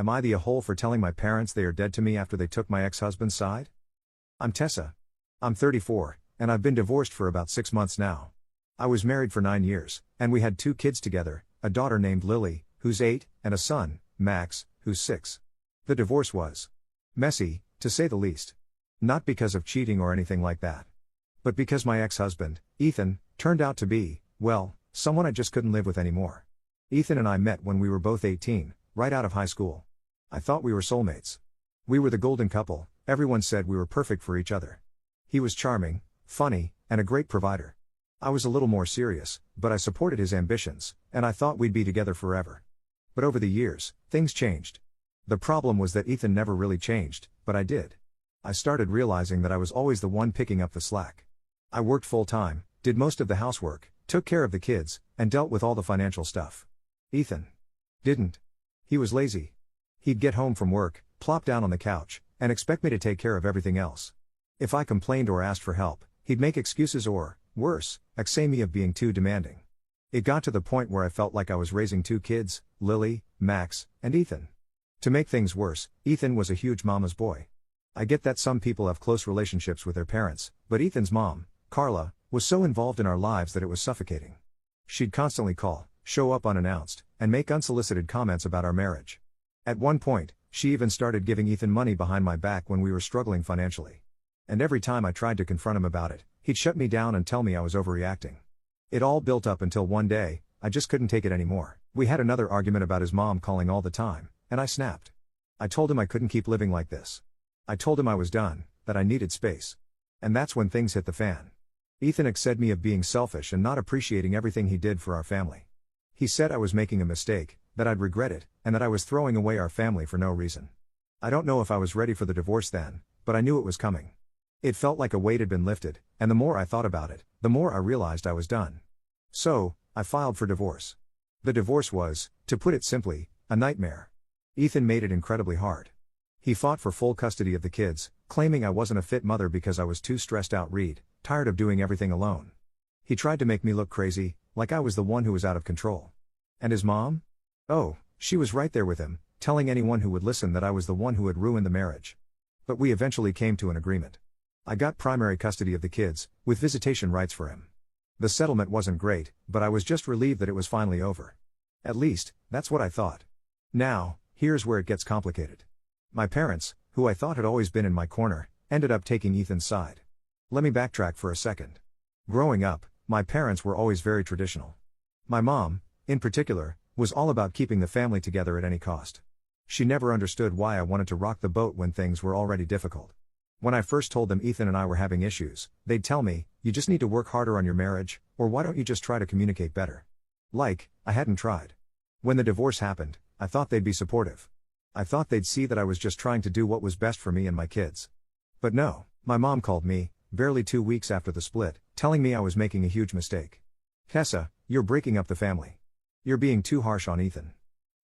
Am I the a-hole for telling my parents they are dead to me after they took my ex-husband's side? I'm Tessa. I'm 34, and I've been divorced for about 6 months now. I was married for 9 years, and we had 2 kids together, a daughter named Lily, who's 8, and a son, Max, who's 6. The divorce was messy, to say the least. Not because of cheating or anything like that. But because my ex-husband, Ethan, turned out to be, well, someone I just couldn't live with anymore. Ethan and I met when we were both 18, right out of high school. I thought we were soulmates. We were the golden couple, everyone said we were perfect for each other. He was charming, funny, and a great provider. I was a little more serious, but I supported his ambitions, and I thought we'd be together forever. But over the years, things changed. The problem was that Ethan never really changed, but I did. I started realizing that I was always the one picking up the slack. I worked full-time, did most of the housework, took care of the kids, and dealt with all the financial stuff. Ethan didn't. He was lazy. He'd get home from work, plop down on the couch, and expect me to take care of everything else. If I complained or asked for help, he'd make excuses or, worse, accuse me of being too demanding. It got to the point where I felt like I was raising 2 kids, Lily, Max, and Ethan. To make things worse, Ethan was a huge mama's boy. I get that some people have close relationships with their parents, but Ethan's mom, Carla, was so involved in our lives that it was suffocating. She'd constantly call, show up unannounced, and make unsolicited comments about our marriage. At one point, she even started giving Ethan money behind my back when we were struggling financially. And every time I tried to confront him about it, he'd shut me down and tell me I was overreacting. It all built up until one day, I just couldn't take it anymore. We had another argument about his mom calling all the time, and I snapped. I told him I couldn't keep living like this. I told him I was done, that I needed space. And that's when things hit the fan. Ethan accused me of being selfish and not appreciating everything he did for our family. He said I was making a mistake, that I'd regret it, and that I was throwing away our family for no reason. I don't know if I was ready for the divorce then, but I knew it was coming. It felt like a weight had been lifted, and the more I thought about it, the more I realized I was done. So, I filed for divorce. The divorce was, to put it simply, a nightmare. Ethan made it incredibly hard. He fought for full custody of the kids, claiming I wasn't a fit mother because I was too stressed out, tired of doing everything alone. He tried to make me look crazy, like I was the one who was out of control. And his mom? Oh, she was right there with him, telling anyone who would listen that I was the one who had ruined the marriage. But we eventually came to an agreement. I got primary custody of the kids, with visitation rights for him. The settlement wasn't great, but I was just relieved that it was finally over. At least, that's what I thought. Now, here's where it gets complicated. My parents, who I thought had always been in my corner, ended up taking Ethan's side. Let me backtrack for a second. Growing up, my parents were always very traditional. My mom, in particular, was all about keeping the family together at any cost. She never understood why I wanted to rock the boat when things were already difficult. When I first told them Ethan and I were having issues, they'd tell me, you just need to work harder on your marriage, or why don't you just try to communicate better? Like, I hadn't tried. When the divorce happened, I thought they'd be supportive. I thought they'd see that I was just trying to do what was best for me and my kids. But no, my mom called me, barely 2 weeks after the split, telling me I was making a huge mistake. Tessa, you're breaking up the family. You're being too harsh on Ethan.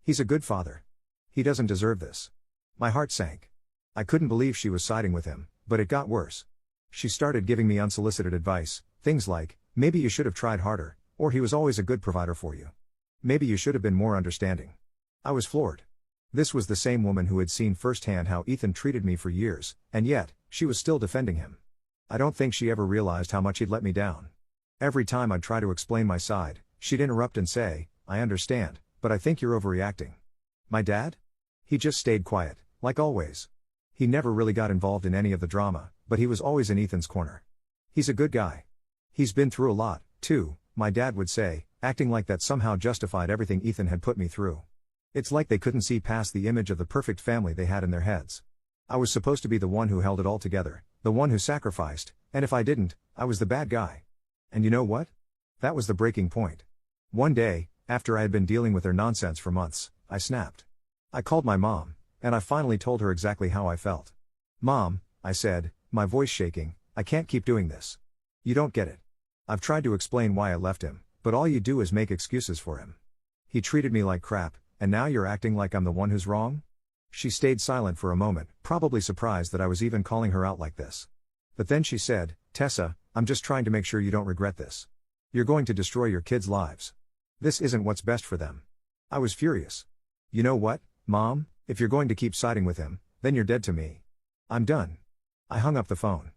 He's a good father. He doesn't deserve this. My heart sank. I couldn't believe she was siding with him, but it got worse. She started giving me unsolicited advice, things like, maybe you should have tried harder, or he was always a good provider for you. Maybe you should have been more understanding. I was floored. This was the same woman who had seen firsthand how Ethan treated me for years, and yet, she was still defending him. I don't think she ever realized how much he'd let me down. Every time I'd try to explain my side, she'd interrupt and say, I understand, but I think you're overreacting. My dad? He just stayed quiet, like always. He never really got involved in any of the drama, but he was always in Ethan's corner. He's a good guy. He's been through a lot, too, my dad would say, acting like that somehow justified everything Ethan had put me through. It's like they couldn't see past the image of the perfect family they had in their heads. I was supposed to be the one who held it all together, the one who sacrificed, and if I didn't, I was the bad guy. And you know what? That was the breaking point. One day, after I had been dealing with their nonsense for months, I snapped. I called my mom, and I finally told her exactly how I felt. Mom, I said, my voice shaking, I can't keep doing this. You don't get it. I've tried to explain why I left him, but all you do is make excuses for him. He treated me like crap, and now you're acting like I'm the one who's wrong? She stayed silent for a moment, probably surprised that I was even calling her out like this. But then she said, Tessa, I'm just trying to make sure you don't regret this. You're going to destroy your kids' lives. This isn't what's best for them. I was furious. You know what, Mom? If you're going to keep siding with him, then you're dead to me. I'm done. I hung up the phone.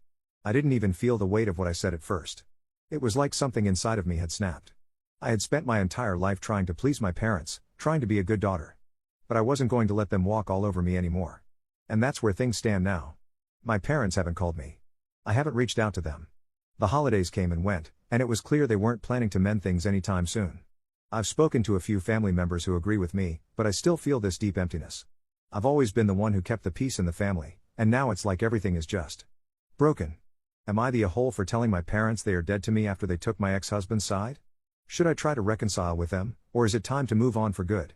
I didn't even feel the weight of what I said at first. It was like something inside of me had snapped. I had spent my entire life trying to please my parents, trying to be a good daughter. But I wasn't going to let them walk all over me anymore. And that's where things stand now. My parents haven't called me. I haven't reached out to them. The holidays came and went, and it was clear they weren't planning to mend things anytime soon. I've spoken to a few family members who agree with me, but I still feel this deep emptiness. I've always been the one who kept the peace in the family, and now it's like everything is just broken. Am I the a-hole for telling my parents they are dead to me after they took my ex-husband's side? Should I try to reconcile with them, or is it time to move on for good?